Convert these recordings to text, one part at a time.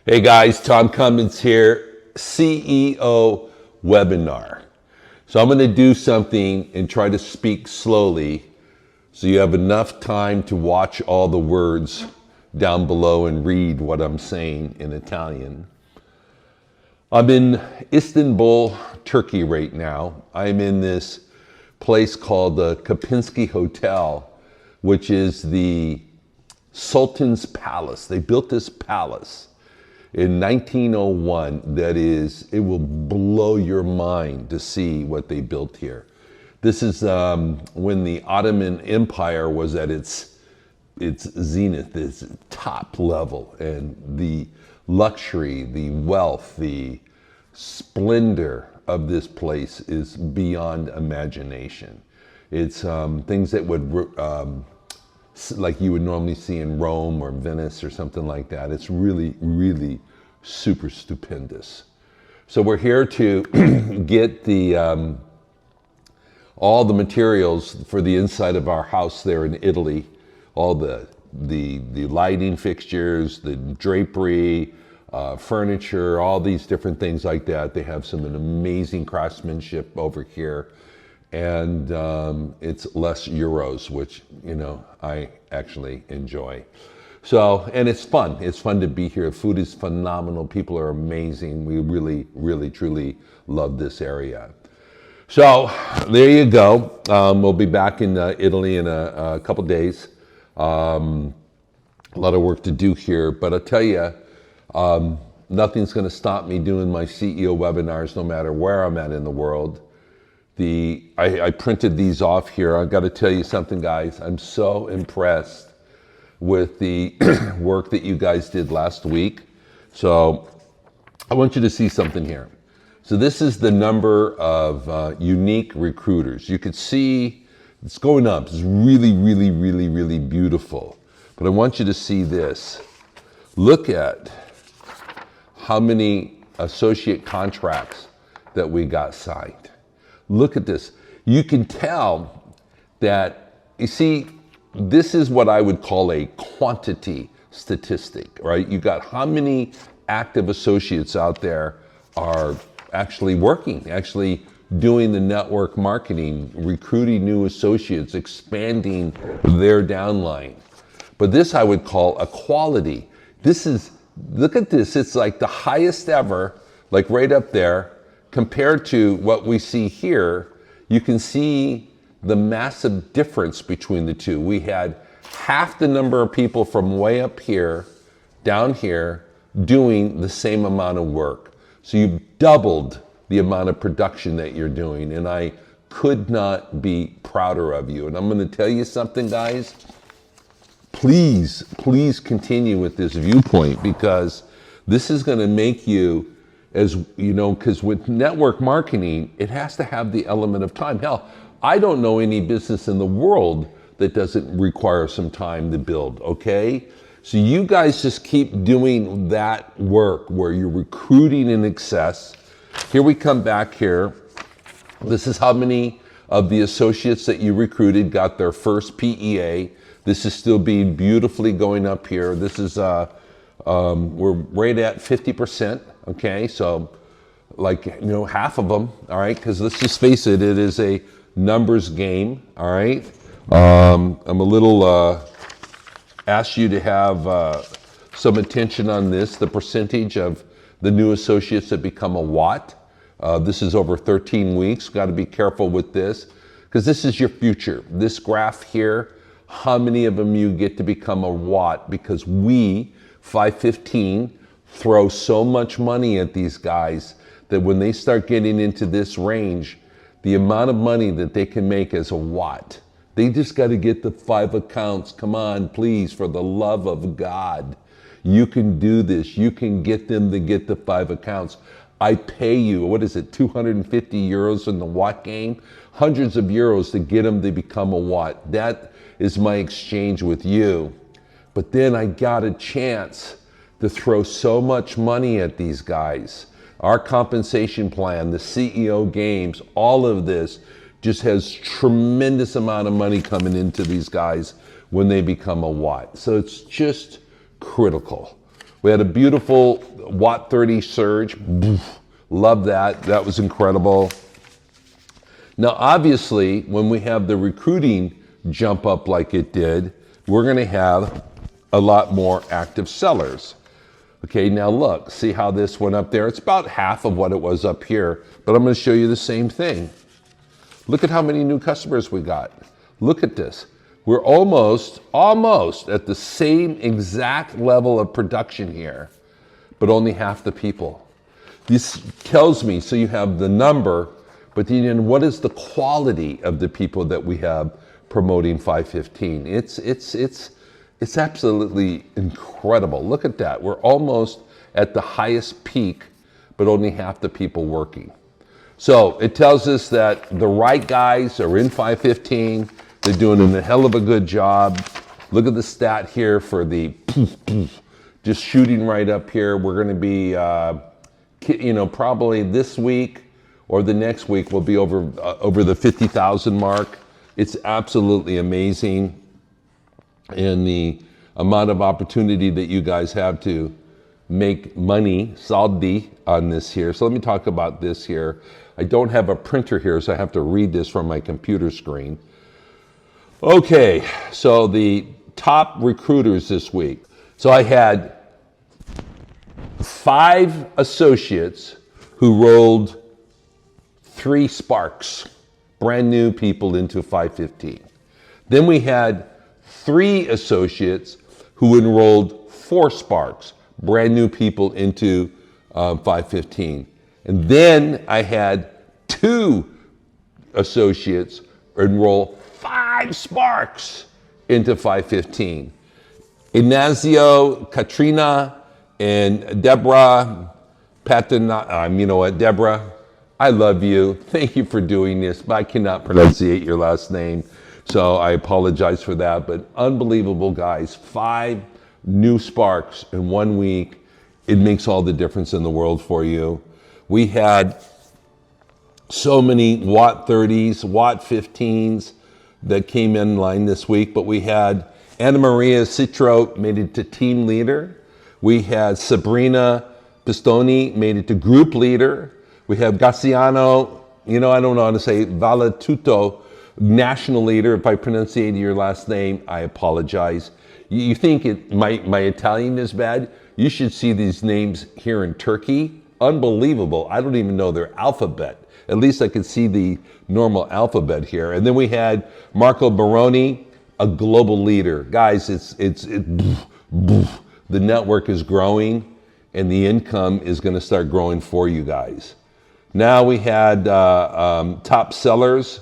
Hey guys, Tom Cummins here, CEO webinar. So I'm going to do something and try to speak slowly so you have enough time to watch all the words down below and read what I'm saying in Italian. I'm in Istanbul, Turkey right now. I'm in this place called the Kapinski Hotel, which is the Sultan's Palace. They built this palace in 1901 it will blow your mind to see what they built here. This is when the Ottoman Empire was at its zenith, its top level, and the luxury, the wealth, the splendor of this place is beyond imagination. It's things that would like you would normally see in Rome or Venice or something like that. It's really, really super stupendous. So we're here to get the all the materials for the inside of our house there in Italy, all the lighting fixtures, the drapery, furniture, all these different things like that. They have some amazing craftsmanship over here. And it's less euros, which, you know, I actually enjoy. So, and it's fun. It's fun to be here. Food is phenomenal. People are amazing. We really, really, truly love this area. So there you go. We'll be back in Italy in a couple days. A lot of work to do here, but I'll tell you, nothing's going to stop me doing my CEO webinars no matter where I'm at in the world. I printed these off here. I've got to tell you something, guys. I'm so impressed with the work that you guys did last week. So I want you to see something here. So this is the number of unique recruiters. You could see it's going up. It's really, really, really, really beautiful. But I want you to see this. Look at how many associate contracts that we got signed. Look at this. You can tell that, you see, this is what I would call a quantity statistic, right? You got how many active associates out there are actually working, actually doing the network marketing, recruiting new associates, expanding their downline. But this I would call a quality. This is, look at this. It's like the highest ever, like right up there. Compared to what we see here, you can see the massive difference between the two. We had half the number of people from way up here, down here, doing the same amount of work. So you doubled the amount of production that you're doing, and I could not be prouder of you. And I'm gonna tell you something, guys. Please, please continue with this viewpoint, because this is gonna make you, as you know, because with network marketing, it has to have the element of time. Hell, I don't know any business in the world that doesn't require some time to build, okay? So you guys just keep doing that work where you're recruiting in excess. Here we come back here. This is how many of the associates that you recruited got their first PEA. This is still being beautifully going up here. This is, we're right at 50%. Okay, so like, you know, half of them, all right, because let's just face it, it is a numbers game, all right? I'm a little, ask you to have some attention on this, the percentage of the new associates that become a watt. This is over 13 weeks, got to be careful with this, because this is your future. This graph here, how many of them you get to become a watt, because we, 515, throw so much money at these guys that when they start getting into this range, the amount of money that they can make as a watt, they just got to get the 5 accounts. Come on, please, for the love of God. You can do this. You can get them to get the 5 accounts. I pay you, what is it, 250 euros in the watt game? Hundreds of euros to get them to become a watt. That is my exchange with you. But then I got a chance to throw so much money at these guys. Our compensation plan, the CEO games, all of this just has tremendous amount of money coming into these guys when they become a watt. So it's just critical. We had a beautiful watt 30 surge. Love that. That was incredible. Now, obviously, when we have the recruiting jump up like it did, we're going to have a lot more active sellers. Okay, now look, see how this went up there? It's about half of what it was up here, but I'm going to show you the same thing. Look at how many new customers we got. Look at this. We're almost at the same exact level of production here, but only half the people. This tells me, so you have the number, but then what is the quality of the people that we have promoting 515? It's absolutely incredible. Look at that. We're almost at the highest peak, but only half the people working. So it tells us that the right guys are in 515. They're doing a hell of a good job. Look at the stat here for the just shooting right up here. We're going to be, probably this week or the next week we'll be over the 50,000 mark. It's absolutely amazing, and the amount of opportunity that you guys have to make money, saldi, on this here. So let me talk about this here. I don't have a printer here, so I have to read this from my computer screen. Okay, so the top recruiters this week. So I had 5 associates who rolled 3 sparks, brand new people into 515. Then we had 3 associates who enrolled 4 sparks, brand new people into 515. And then I had 2 associates enroll 5 sparks into 515. Ignacio, Katrina, and Deborah Patana, you know what, Deborah, I love you. Thank you for doing this, but I cannot pronunciate your last name, so I apologize for that. But unbelievable, guys. 5 new sparks in 1 week. It makes all the difference in the world for you. We had so many watt 30s, watt 15s that came in line this week, but we had Anna Maria Citro made it to team leader. We had Sabrina Pistoni made it to group leader. We have Gaciano, I don't know how to say, Valatuto, national leader. If I pronunciate your last name, I apologize. You think my Italian is bad? You should see these names here in Turkey. Unbelievable. I don't even know their alphabet. At least I could see the normal alphabet here. And then we had Marco Baroni, a global leader. Guys, the network is growing, and the income is going to start growing for you guys. Now we had top sellers.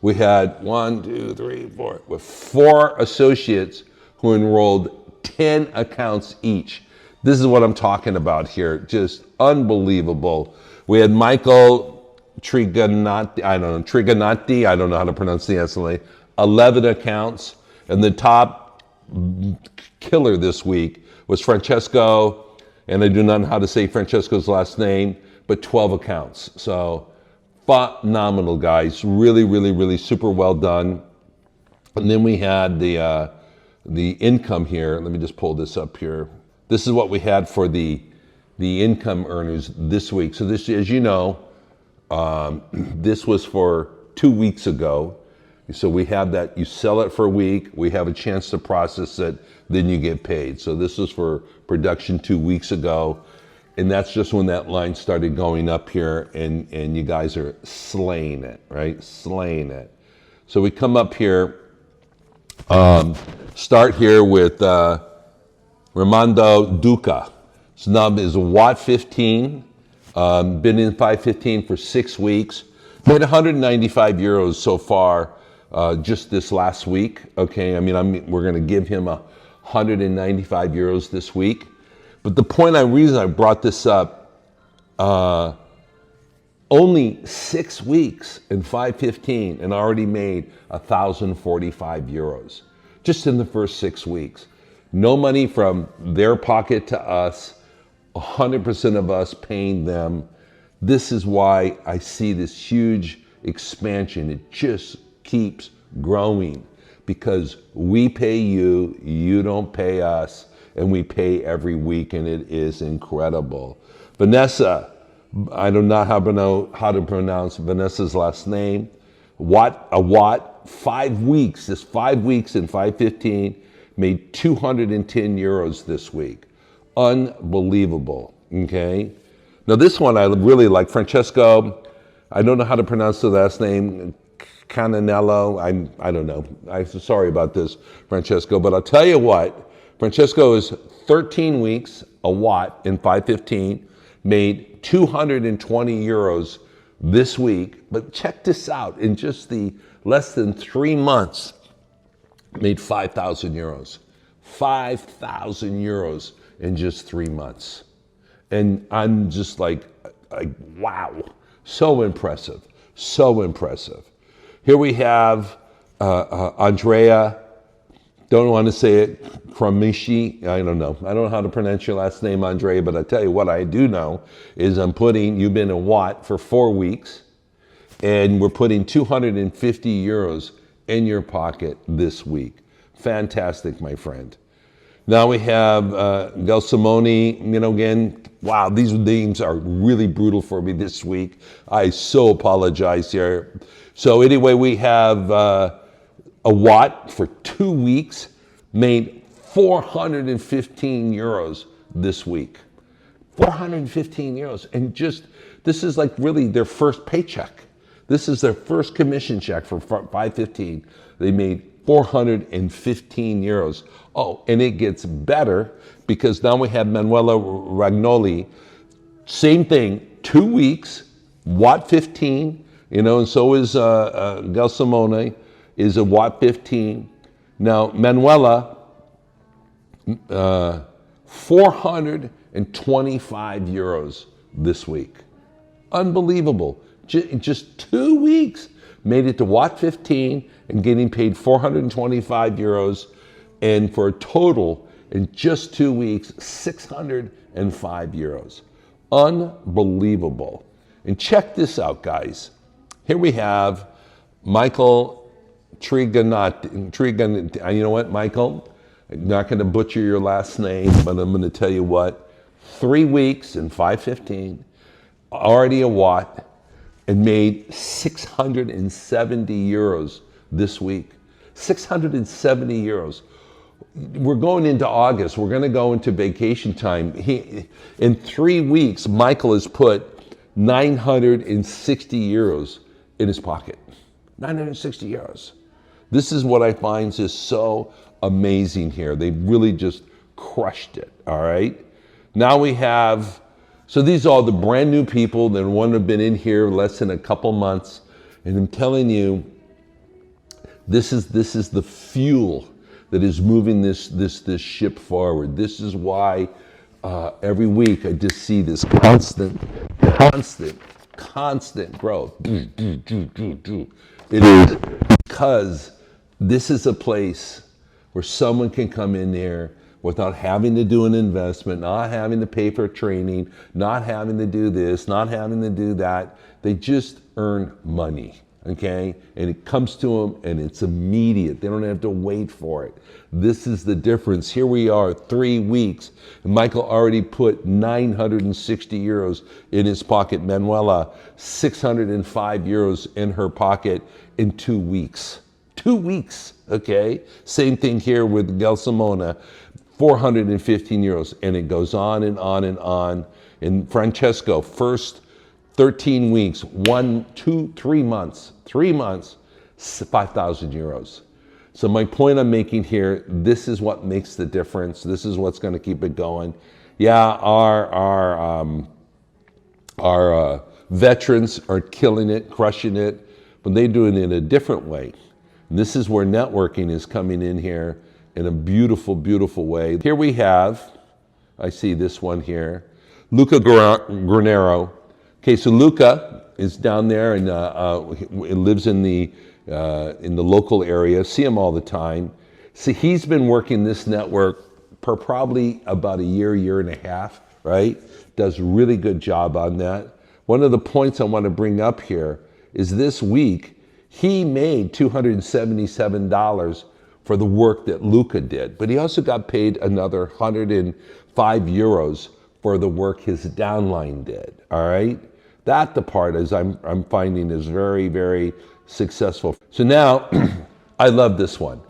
We had 4 associates who enrolled 10 accounts each. This is what I'm talking about here. Just unbelievable. We had Michael Triganati, I don't know how to pronounce the name, 11 accounts. And the top killer this week was Francesco, and I do not know how to say Francesco's last name, but 12 accounts. So phenomenal, guys. Really, really, really super well done. And then we had the income here. Let me just pull this up here. This is what we had for the income earners this week. So this, as you know, this was for 2 weeks ago. So we have that, you sell it for a week, we have a chance to process it, then you get paid. So this was for production 2 weeks ago. And that's just when that line started going up here, and you guys are slaying it, right? Slaying it. So we come up here, start here with Ramondo Duca. So now is a watt 15, been in 515 for 6 weeks. Made 195 euros so far, just this last week. Okay, I mean, we're going to give him 195 euros this week. But the reason I brought this up, only 6 weeks in 515 and already made 1,045 euros just in the first 6 weeks. No money from their pocket to us, 100% of us paying them. This is why I see this huge expansion. It just keeps growing because we pay you, you don't pay us. and we pay every week, and it is incredible. Vanessa, I do not know how to pronounce Vanessa's last name. Watt, 5 weeks, just 5 weeks and 515, made 210 euros this week. Unbelievable, okay? Now this one I really like, Francesco, I don't know how to pronounce the last name, Cananello, I don't know. I'm sorry about this, Francesco, but I'll tell you what, Francesco is 13 weeks, a watt in 515, made 220 euros this week. But check this out, in just the less than 3 months, made 5,000 euros. 5,000 euros in just 3 months. And I'm just like, wow, so impressive, so impressive. Here we have Andrea, don't want to say it, Kramishi, I don't know. I don't know how to pronounce your last name, Andrea, but I tell you what I do know is you've been a watt for 4 weeks, and we're putting 250 euros in your pocket this week. Fantastic, my friend. Now we have Gelsimoni, again, wow, these names are really brutal for me this week. I so apologize here. So anyway, we have a watt for 2 weeks, made 415 euros this week. 415 euros. And this is like really their first paycheck. This is their first commission check for 515. They made 415 euros. Oh, and it gets better because now we have Manuela Ragnoli. Same thing, 2 weeks, watt 15, and so is Gelsimone is a watt 15. Now, Manuela, 425 euros this week. Unbelievable. Just 2 weeks, made it to watt 15 and getting paid 425 euros. And for a total, in just 2 weeks, 605 euros. Unbelievable. And check this out, guys. Here we have Michael Triganati. You know what, Michael? I'm not going to butcher your last name, but I'm going to tell you what. 3 weeks and 515, already a watt, and made 670 euros this week. 670 euros. We're going into August. We're going to go into vacation time. In 3 weeks, Michael has put 960 euros in his pocket. 960 euros. This is what I find is so amazing here. They really just crushed it, all right? Now we have, so these are all the brand new people that want to have been in here less than a couple months. And I'm telling you, this is the fuel that is moving this ship forward. This is why every week I just see this constant growth. It is because this is a place where someone can come in there without having to do an investment, not having to pay for training, not having to do this, not having to do that. They just earn money. Okay, and it comes to them and it's immediate. They don't have to wait for it. This is the difference. Here we are, 3 weeks, and Michael already put 960 euros in his pocket. Manuela, 605 euros in her pocket in 2 weeks. 2 weeks, okay? Same thing here with Gelsimone, 415 euros, and it goes on and on and on. And Francesco, first 13 weeks, 1, 2, 3 months, 5,000 euros. So my point I'm making here, this is what makes the difference. This is what's going to keep it going. Yeah, our veterans are killing it, crushing it, but they do it in a different way. And this is where networking is coming in here in a beautiful, beautiful way. Here we have, I see this one here, Luca Granero. Okay, so Luca is down there and lives in the local area. See him all the time. See, he's been working this network for probably about a year and a half, right? Does a really good job on that. One of the points I want to bring up here is this week, he made $277 for the work that Luca did. But he also got paid another 105 euros for the work his downline did, all right? That the part is I'm finding is very, very successful. So now, I love this one.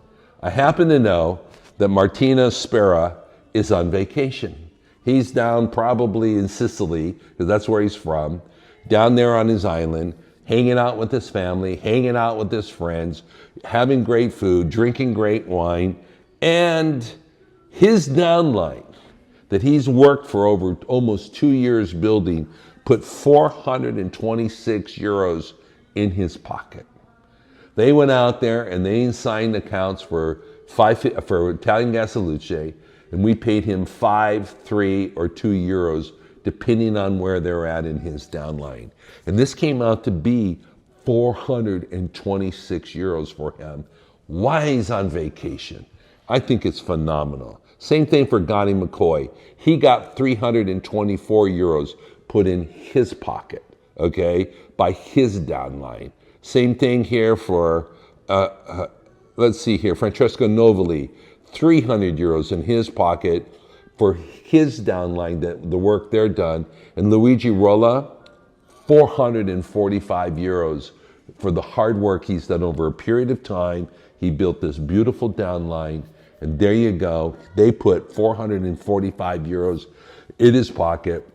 I happen to know that Martina Spera is on vacation. He's down probably in Sicily, because that's where he's from, down there on his island, hanging out with his family, hanging out with his friends, having great food, drinking great wine, and his downline that he's worked for over almost 2 years building put 426 euros in his pocket. They went out there and they signed accounts for Italian Gas e Luce, and we paid him 5, 3, or 2 euros depending on where they're at in his downline. And this came out to be 426 euros for him while he's on vacation. I think it's phenomenal. Same thing for Gani McCoy. He got 324 euros put in his pocket, okay, by his downline. Same thing here for, let's see here, Francesco Novali, 300 euros in his pocket for his downline, the work they're done. And Luigi Rolla, 445 euros for the hard work he's done over a period of time. He built this beautiful downline, and there you go. They put 445 euros in his pocket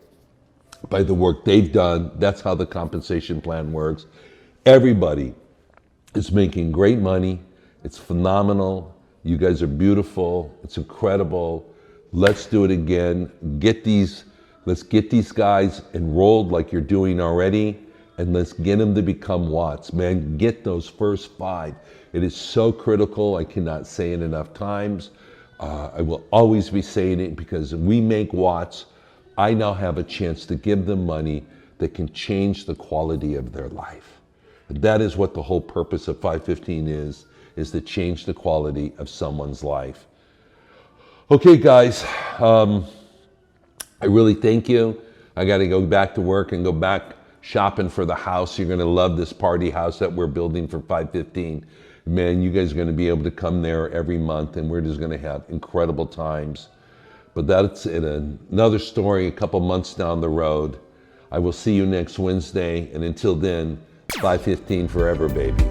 by the work they've done. That's how the compensation plan works. Everybody is making great money. It's phenomenal. You guys are beautiful. It's incredible. Let's do it again. Let's get these guys enrolled like you're doing already, and let's get them to become Watts. Man, get those first 5. It is so critical. I cannot say it enough times. I will always be saying it, because we make Watts. I now have a chance to give them money that can change the quality of their life. And that is what the whole purpose of 515 is to change the quality of someone's life. Okay, guys, I really thank you. I got to go back to work and go back shopping for the house. You're going to love this party house that we're building for 515. Man, you guys are going to be able to come there every month, and we're just going to have incredible times. But that's in another story a couple months down the road. I will see you next Wednesday, and until then, 515 forever, baby.